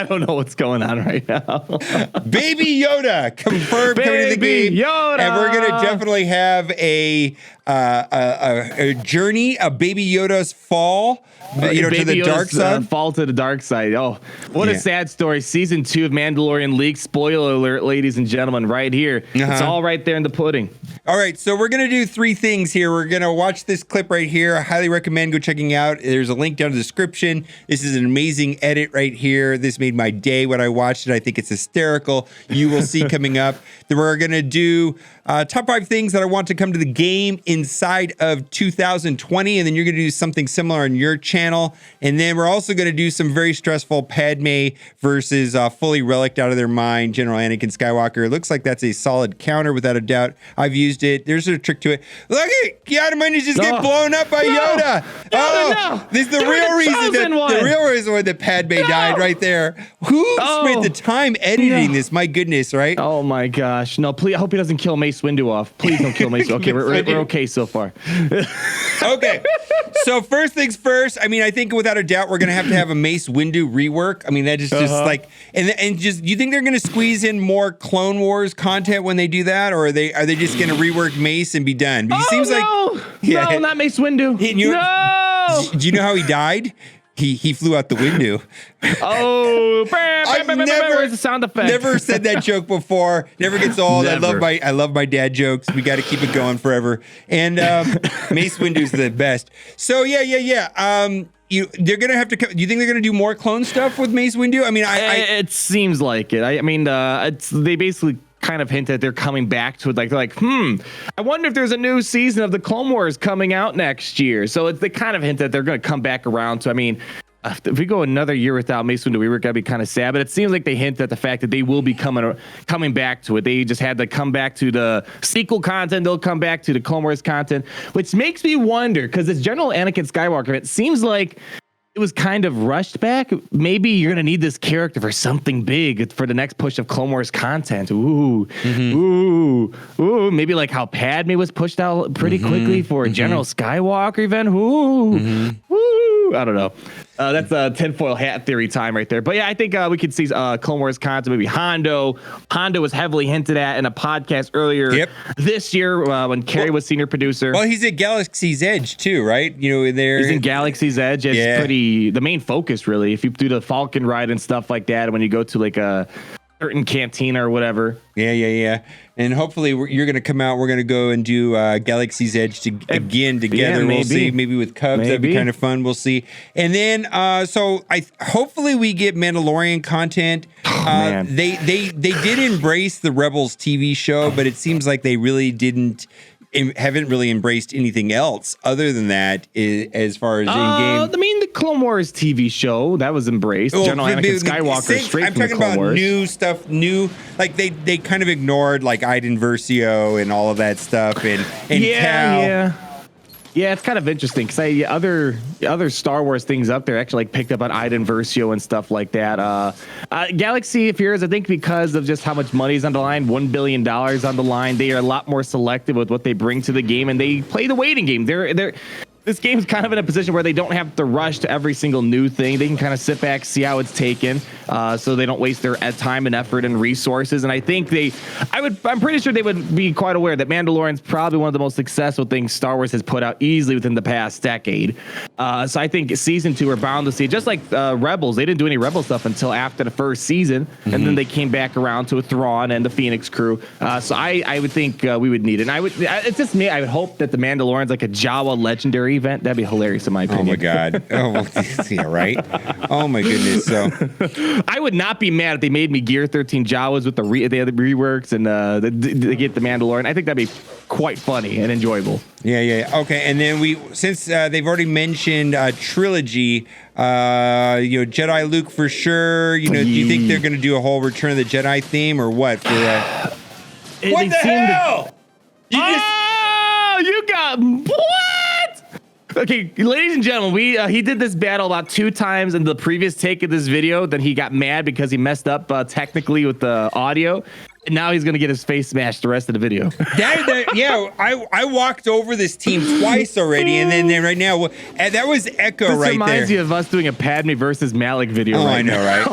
I don't know what's going on right now. Baby Yoda confirmed coming to the game. Yoda. And we're going to definitely have a journey, a Baby Yoda's fall, to the dark side. Fall to the dark side. Oh, what a sad story. Season 2 of Mandalorian leaked. Spoiler alert, ladies and gentlemen, right here. It's all right there in the pudding. All right, so we're going to do 3 things here. We're going to watch this clip right here. I highly recommend go checking out. There's a link down in the description. This is an amazing edit right here. This made my day when I watched it. I think it's hysterical. You will see coming up. Then we're going to do top 5 things that I want to come to the game inside of 2020, and then you're going to do something similar on your channel. And then we're also going to do some very stressful Padme versus fully relicked out of their mind General Anakin Skywalker. It looks like that's a solid counter without a doubt. I've used it. There's a trick to it. Look at Yadamani just get blown up by Yoda. This is the real reason that Padme died right there. Who spent the time editing this? My goodness, right? Oh my gosh. No, please. I hope he doesn't kill Mace Windu off. Please don't kill Mace. Okay, we're okay so far. Okay. So first things first, I mean, I think without a doubt, we're going to have a Mace Windu rework. I mean, that is just like, and just, you think they're going to squeeze in more Clone Wars content when they do that? Or are they just going to rework Mace and be done? But he seems like, no, not Mace Windu. No. Do you know how he died? He flew out the window. Oh, where's the sound effect? Never said that joke before. Never gets old. Never. I love my dad jokes. We got to keep it going forever. And Mace Windu's the best. So they're gonna have to. Do you think they're gonna do more clone stuff with Mace Windu? I mean, it seems like it. I mean, they basically kind of hint that they're coming back to it. Like, they're like, I wonder if there's a new season of the Clone Wars coming out next year. So they kind of hint that they're going to come back around to, I mean, if we go another year without Mace Windu, we were going to be kind of sad, but it seems like they hint at the fact that they will be coming back to it. They just had to come back to the sequel content. They'll come back to the Clone Wars content, which makes me wonder, because it's General Anakin Skywalker. It seems like it was kind of rushed back. Maybe you're going to need this character for something big for the next push of Clone Wars content. Ooh. Maybe like how Padme was pushed out pretty quickly for a General Skywalker event. I don't know. That's a tinfoil hat theory time right there. But yeah, I think we could see Clone Wars content. Maybe Hondo. Hondo was heavily hinted at in a podcast earlier this year when Carrie was senior producer. Well, he's at Galaxy's Edge too, right? He's in Galaxy's Edge. It's pretty the main focus, really. If you do the Falcon ride and stuff like that, when you go to like a certain cantina or whatever. Yeah. And hopefully you're going to come out. We're going to go and do Galaxy's Edge again together. We'll see. Maybe with Cubs. That'd be kind of fun. We'll see. And then hopefully we get Mandalorian content. They did embrace the Rebels TV show, but it seems like they really haven't really embraced anything else other than that as far as in-game. I mean, the Clone Wars TV show, that was embraced. General Anakin Skywalker straight from the Clone Wars. New stuff, like they kind of ignored like Iden Versio and all of that stuff and Cal. Yeah, it's kind of interesting because other Star Wars things up there actually like picked up on Iden Versio and stuff like that. Galaxy of Heroes, I think because of just how much money's on the line, $1 billion on the line, they are a lot more selective with what they bring to the game, and they play the waiting game. This game's kind of in a position where they don't have to rush to every single new thing. They can kind of sit back, see how it's taken, so they don't waste their time and effort and resources. And I think I'm pretty sure they would be quite aware that Mandalorian's probably one of the most successful things Star Wars has put out easily within the past decade. So I think season 2 we're bound to see, just like Rebels. They didn't do any Rebel stuff until after the first season, and then they came back around to Thrawn and the Phoenix crew. So I would think we would need it. And it's just me. I would hope that the Mandalorian's like a Jawa legendary event. That'd be hilarious in my opinion. Oh my god. Yeah, right. Oh my goodness. So I would not be mad if they made me Gear 13 Jawas with the reworks and they get the Mandalorian. I think that'd be quite funny and enjoyable. Yeah. Okay, and then since they've already mentioned trilogy, Jedi Luke for sure. Do you think they're going to do a whole Return of the Jedi theme or what? What the hell? You got what? Okay, ladies and gentlemen, he did this battle about 2 times in the previous take of this video. Then he got mad because he messed up technically with the audio. And now he's going to get his face smashed the rest of the video. I walked over this team twice already. And then right now, that was Echo right there. This reminds you of us doing a Padme versus Malik video. Oh, I know, right?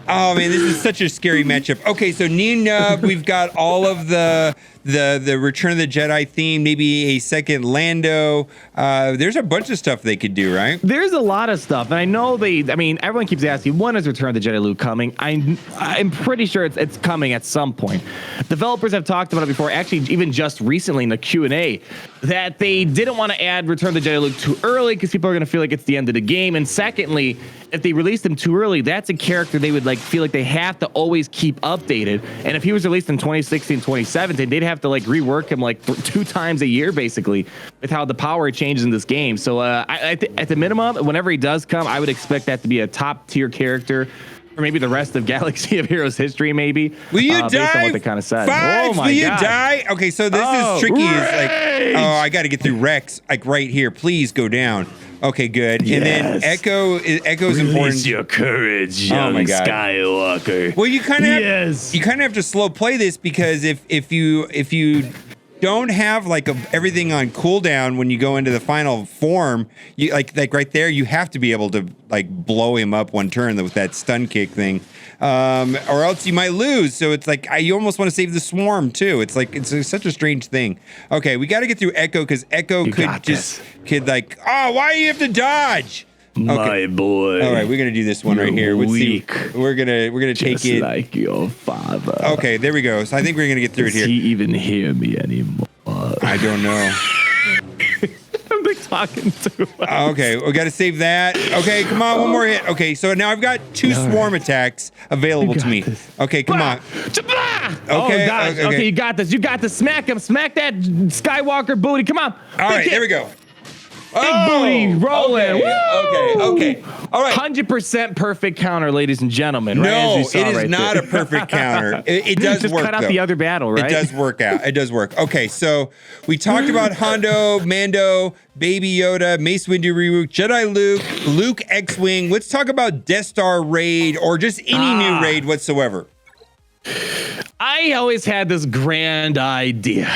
Oh man, this is such a scary matchup. Okay, so Nina, we've got all of the Return of the Jedi theme, maybe a second Lando. There's a bunch of stuff they could do, right? There's a lot of stuff, and I know everyone keeps asking, when is Return of the Jedi Luke coming? I'm pretty sure it's coming at some point. Developers have talked about it before, actually even just recently in the Q&A, that they didn't want to add Return of the Jedi Luke too early because people are going to feel like it's the end of the game. And secondly, if they released him too early, that's a character they would feel like they have to always keep updated. And if he was released in 2016, 2017, they'd have to rework him 2 times a year basically with how the power changes in this game. So at the minimum, whenever he does come, I would expect that to be a top tier character. Or maybe the rest of Galaxy of Heroes history, maybe. Will you die? Based on what they kind of said. Vibes, will you die? Okay, so this is tricky. It's I got to get through Rex, right here. Please go down. Okay, good. Yes. And then Echo's important. Release your courage, young Skywalker. Well, you kind of have to slow play this because if you don't have everything on cooldown when you go into the final form, you like right there, you have to be able to blow him up one turn with that stun kick thing, or else you might lose. So it's you almost want to save the swarm too. It's such a strange thing. Okay, we got to get through Echo because Echo why do you have to dodge? My boy. All right, we're gonna do this one right here. Weak. We're gonna take it like your father. Okay, there we go. So I think we're gonna get through it here. Does he even hear me anymore? I don't know. I'm talking to. Okay, we got to save that. Okay, come on, one more hit. Okay, so now I've got 2 swarm attacks available to me. This. Okay, come on. Okay, okay, you got this. You got this. Smack him. Smack that Skywalker booty. Come on. All right, there we go. Big booty rolling. Okay. All right. 100% perfect counter, ladies and gentlemen. Right? No, it is not a perfect counter. It does just work. Just cut out the other battle, right? It does work out. It does work. Okay, so we talked about Hondo, Mando, Baby Yoda, Mace Windu Rerook, Jedi Luke X-Wing. Let's talk about Death Star raid or just any new raid whatsoever. I always had this grand idea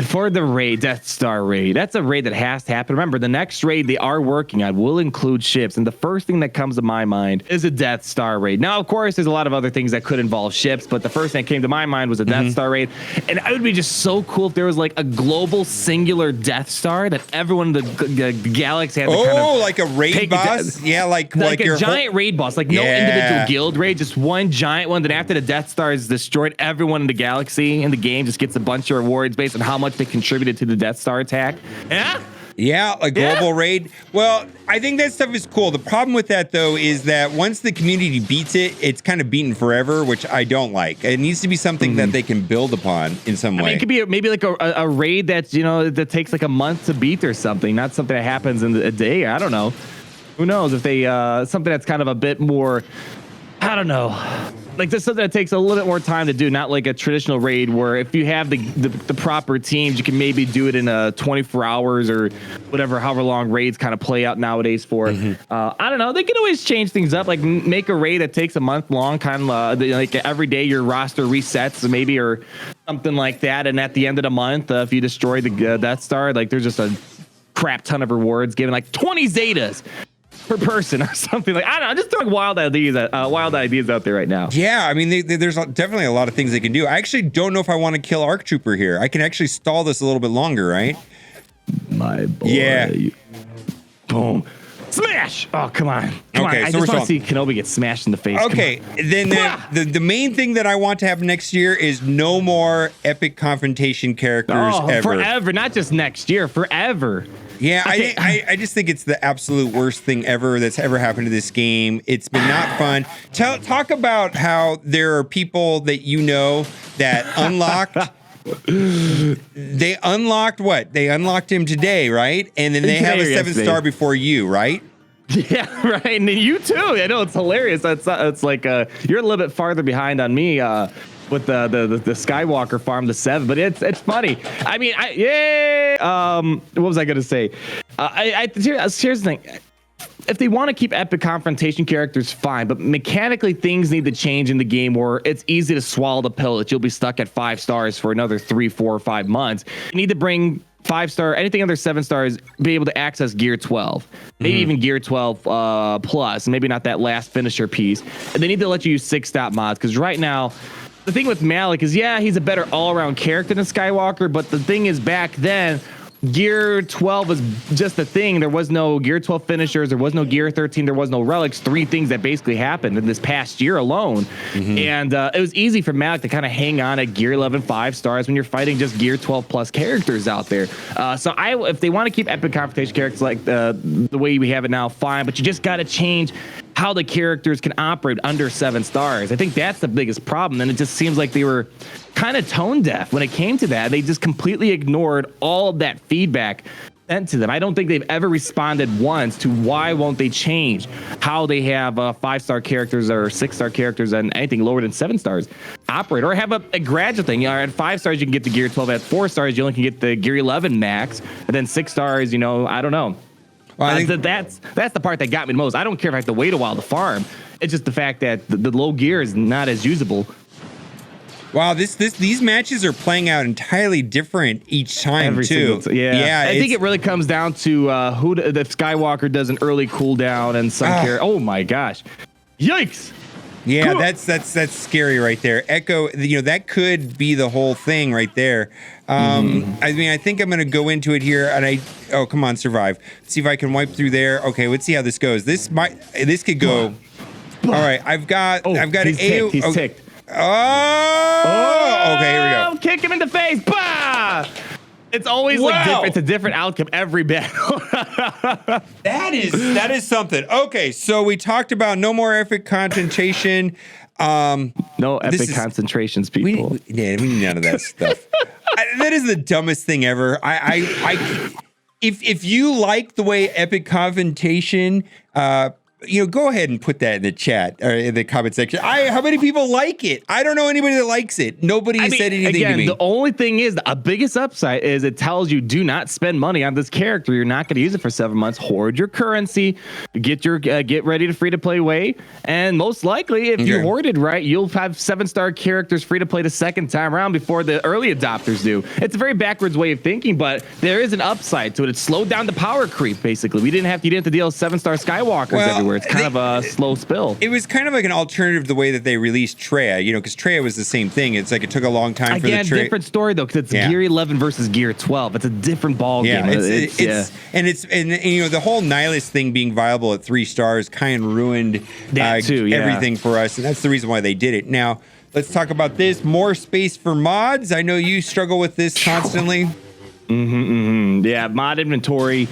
for the raid, Death Star raid. That's a raid that has to happen. Remember, the next raid they are working on will include ships. And the first thing that comes to my mind is a Death Star raid. Now, of course, there's a lot of other things that could involve ships, but the first thing that came to my mind was a Death Star raid. And it would be just so cool if there was a global singular Death Star that everyone in the galaxy had to kind of like a raid boss? Yeah, like a giant raid boss. No individual guild raid, just one giant one. Then after the Death Star is destroyed, everyone in the galaxy in the game just gets a bunch of rewards based on how much they contributed to the Death Star attack. Yeah, a global raid. Well, I think that stuff is cool. The problem with that, though, is that once the community beats it, it's kind of beaten forever, which I don't like. It needs to be something that they can build upon in some way. I mean, it could be maybe a raid that's, that takes a month to beat or something, not something that happens in a day. I don't know. Who knows if they, something that's kind of a bit more, I don't know. There's something that takes a little bit more time to do, not like a traditional raid where if you have the proper teams, you can maybe do it in 24 hours or whatever, however long raids kind of play out nowadays for. I don't know. They can always change things up, make a raid that takes a month long, kind of every day your roster resets maybe or something like that. And at the end of the month, if you destroy the Death Star, there's just a crap ton of rewards given, 20 Zetas per person or something. I don't know, just throwing wild ideas out there right now. Yeah, I mean, there's definitely a lot of things they can do. I actually don't know if I want to kill ARC Trooper here. I can actually stall this a little bit longer, right? My boy. Yeah. Boom. Smash! Oh, come on. Come on. I so just want to see Kenobi get smashed in the face. Okay, then the main thing that I want to have next year is no more epic confrontation characters ever. Forever, not just next year, forever. Yeah, I just think it's the absolute worst thing ever that's ever happened to this game. It's been not fun. Talk about how there are people that that unlocked. They unlocked what? They unlocked him today, right? And then they have a 7-star before you, right? Yeah, right. And you too. I know, it's hilarious. It's you're a little bit farther behind on me. With the Skywalker farm, the 7, but it's funny. I mean, what was I gonna say? Here's the thing. If they want to keep epic confrontation characters, fine, but mechanically things need to change in the game where it's easy to swallow the pill that you'll be stuck at 5 stars for another 3, 4, or 5 months. You need to bring 5-star, anything under 7 stars, be able to access Gear 12, maybe even Gear 12 plus, maybe not that last finisher piece. And they need to let you use 6-stop mods, because right now, the thing with Malik is, yeah, he's a better all-around character than Skywalker, but the thing is, back then, Gear 12 was just a thing. There was no Gear 12 finishers. There was no Gear 13. There was no relics. 3 things that basically happened in this past year alone. And it was easy for Malik to kind of hang on at Gear 11 5 stars when you're fighting just Gear 12 plus characters out there. So if they want to keep epic confrontation characters like the way we have it now, fine. But you just got to change how the characters can operate under 7 stars. I think that's the biggest problem. And it just seems like they were kind of tone deaf when it came to that. They just completely ignored all of that feedback sent to them. I don't think they've ever responded once to why won't they change how they have 5-star characters or 6-star characters and anything lower than 7 stars operate, or have a gradual thing. At 5 stars, you can get the Gear 12. At 4 stars, you only can get the Gear 11 max. And then 6 stars, I don't know. Well, I think that's the part that got me the most. I don't care if I have to wait a while to farm. It's just the fact that the low gear is not as usable. Wow, these matches are playing out entirely different each time too. Yeah, I think it really comes down to who the Skywalker does an early cooldown and some care. Oh my gosh, yikes! Yeah, that's scary right there. Echo, that could be the whole thing right there. I mean, I think I'm gonna go into it here, and oh, come on, survive. Let's see if I can wipe through there. Okay, let's see how this goes. This could go. All right, I've got he's ticked. He's ticked. Oh, okay, here we go. Kick him in the face. Bah! It's always it's a different outcome every battle. That is something. Okay, so we talked about no more epic concentration. No epic concentrations, people. We need none of that stuff. That is the dumbest thing ever. If you like the way epic confrontation, go ahead and put that in the chat or in the comment section. How many people like it? I don't know anybody that likes it. Nobody said anything to me. The only thing is, the biggest upside is it tells you do not spend money on this character. You're not going to use it for 7 months. Hoard your currency. Get ready to free to play way. And most likely, if you hoard it right, you'll have 7-star characters free to play the second time around before the early adopters do. It's a very backwards way of thinking, but there is an upside to it. It slowed down the power creep. Basically, you didn't have to deal with 7-star Skywalkers everywhere. It's kind of a slow spill. It was kind of like an alternative to the way that they released Traya, because Traya was the same thing. It's like it took a long time for the Traya. Different story though, because it's Gear 11 versus Gear 12. It's a different ball game. And the whole Nihilist thing being viable at 3 stars kind of ruined everything for us, and that's the reason why they did it. Now let's talk about this. More space for mods. I know you struggle with this constantly. Yeah, mod inventory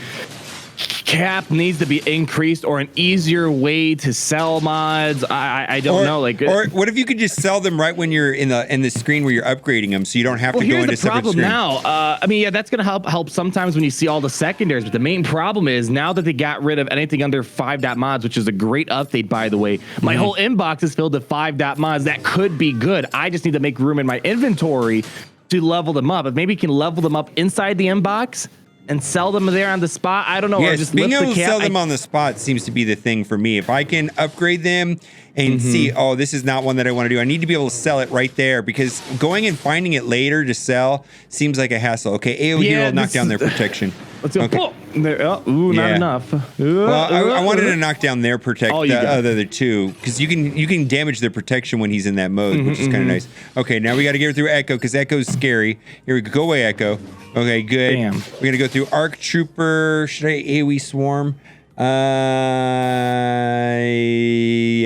cap needs to be increased, or an easier way to sell mods. I don't know. Or what if you could just sell them right when you're in the screen where you're upgrading them, so you don't have to go into a separate screen? Now, that's gonna help sometimes when you see all the secondaries. But the main problem is now that they got rid of anything under 5.mods, which is a great update, by the way. My whole inbox is filled with 5.mods. That could be good. I just need to make room in my inventory to level them up. If maybe you can level them up inside the inbox and sell them there on the spot. I don't know. Yes, just being able to sell them on the spot seems to be the thing for me. If I can upgrade them and see, this is not one that I want to do, I need to be able to sell it right there, because going and finding it later to sell seems like a hassle. Okay, AO here will knock down their protection. Let's go. Okay. Not enough. Well, I wanted to knock down their the other two, because you can damage their protection when he's in that mode, which is kind of nice. Okay, now we got to get through Echo, because Echo's scary. Here we go. Go away, Echo. Okay, good. Bam. We're gonna go through Arc Trooper. Should I AoE swarm? Yeah,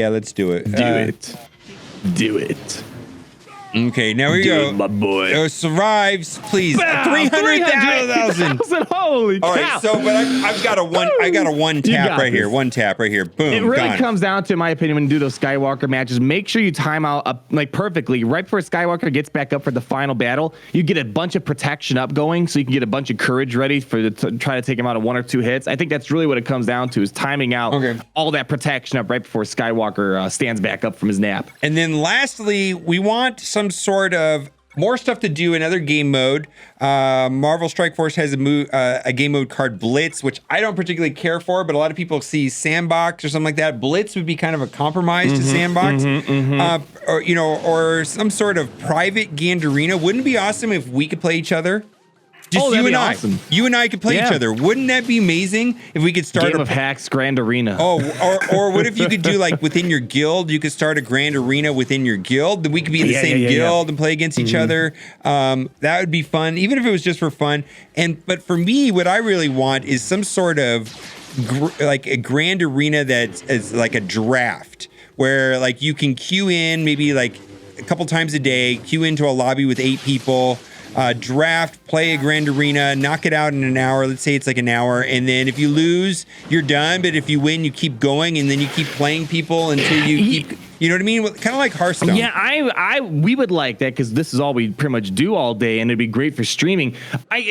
let's do it. Do it. Okay, now we go. My boy. Survives, please. 300,000. Holy cow. All right, so but I've got a one tap right here. One tap right here. Boom. It really comes down to, in my opinion, when you do those Skywalker matches, make sure you time out perfectly. Right before Skywalker gets back up for the final battle, you get a bunch of protection up going, so you can get a bunch of courage ready to try to take him out of 1 or 2 hits. I think that's really what it comes down to, is timing out all that protection up right before Skywalker stands back up from his nap. And then lastly, we want some sort of more stuff to do in other game mode. Marvel Strike Force has a game mode card, Blitz, which I don't particularly care for, but a lot of people see Sandbox or something like that. Blitz would be kind of a compromise to Sandbox, or some sort of private Gandarina. Wouldn't it be awesome if we could play each other? Just that'd you be and I. awesome. You and I could play each Yeah. other. Wouldn't that be amazing if we could start Game of Hacks Grand Arena. Oh, or what if you could do like within your guild? You could start a grand arena within your guild. Then we could be in the same guild and play against each other. That would be fun, even if it was just for fun. But for me, what I really want is some sort of like a grand arena that's is like a draft where like you can queue in maybe like a couple times a day, queue into a lobby with 8 people. Draft, play a grand arena, knock it out in an hour. Let's say it's like an hour. And then if you lose, you're done. But if you win, you keep going. And then you keep playing people until you keep, you know what I mean? Kind of like Hearthstone. Yeah, we would like that because this is all we pretty much do all day. And it'd be great for streaming.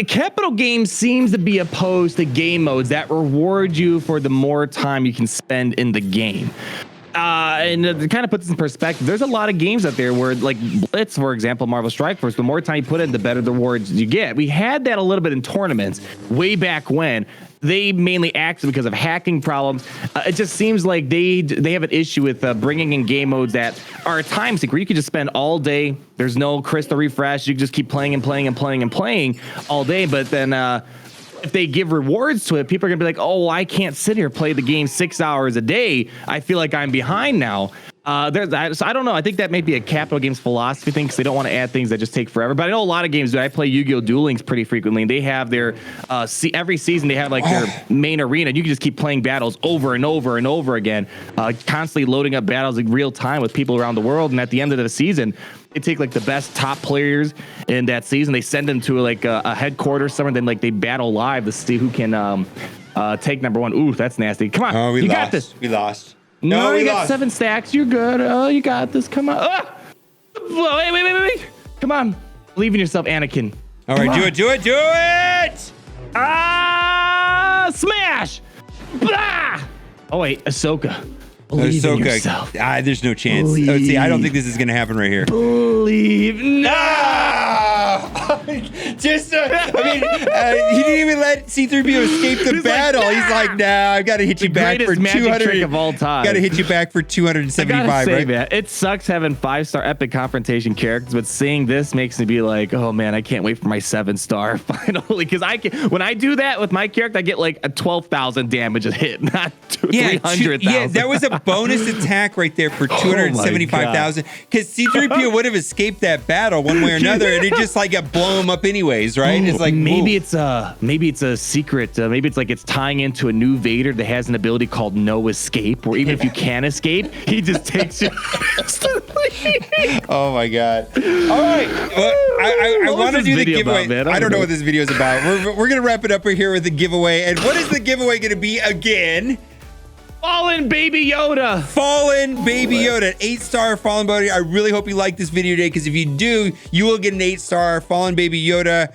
Capital Games seems to be opposed to game modes that reward you for the more time you can spend in the game. And it kind of puts this in perspective. There's a lot of games out there where, like Blitz, for example, Marvel Strike Force, the more time you put in, the better the rewards you get. We had that a little bit in tournaments way back when. They mainly axed because of hacking problems. It just seems like they have an issue with bringing in game modes that are a time sink where you can just spend all day. There's no crystal refresh. You can just keep playing and playing and playing and playing all day. But then if they give rewards to it, people are gonna be like, oh, I can't sit here play the game 6 hours a day. I feel like I'm behind now. So I don't know. I think that may be a Capital Games philosophy thing because they don't want to add things that just take forever. But I know a lot of games do. I play Yu-Gi-Oh! Duel Links pretty frequently, and they have their every season they have like their main arena. And you can just keep playing battles over and over and over again, constantly loading up battles in real time with people around the world. And at the end of the season, they take like the best top players in that season. They send them to like a headquarters somewhere. Then like they battle live to see who can take number one. Ooh, that's nasty. Come on, oh, we you lost. got this. We lost. No, we you got lost. 7 stacks. You're good. Oh, you got this. Come on. Ah! Wait. Come on. Believe in yourself, Anakin. All right, do it. Smash. Blah! Oh, wait. Ahsoka. Believe in yourself. There's no chance. Oh, see, I don't think this is going to happen right here. Believe. Just, he didn't even let C-3PO escape the battle. Like, He's like, nah, I've got to hit you back for 200 trick of all time. Got to hit you back for 275, I gotta say, right? man, it sucks having 5-star epic confrontation characters, but seeing this makes me be like, oh man, I can't wait for my 7-star finally. Because when I do that with my character, I get like a 12,000 damage a hit, not 300,000. Yeah, that was a bonus attack right there for 275,000. Because C-3PO would have escaped that battle one way or another, and it just like got blown up anyways, right? It's like maybe it's a secret. Maybe it's like it's tying into a new Vader that has an ability called No Escape, where even if you can escape, he just takes you. Oh my god! All right, well, I want to do the giveaway. I don't know what this video is about. We're gonna wrap it up right here with the giveaway. And what is the giveaway gonna be again? Fallen Baby Yoda. Fallen Baby Yoda, 8-star Fallen Baby. I really hope you like this video today, because if you do, you will get an 8-star Fallen Baby Yoda,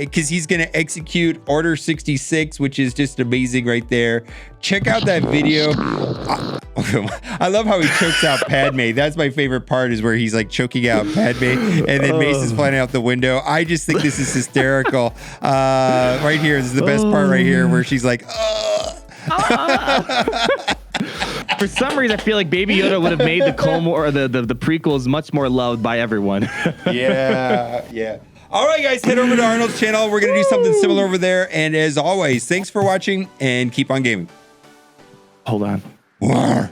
because he's going to execute Order 66, which is just amazing right there. Check out that video. I love how he chokes out Padme. That's my favorite part, is where he's like choking out Padme, and then Mace is flying out the window. I just think this is hysterical. Right here, this is the best part right here, where she's like, For some reason, I feel like Baby Yoda would have made the Clone Wars, or the prequels much more loved by everyone. Yeah. All right, guys, head over to Arnold's channel. We're going to do something similar over there. And as always, thanks for watching, and keep on gaming. Hold on. War.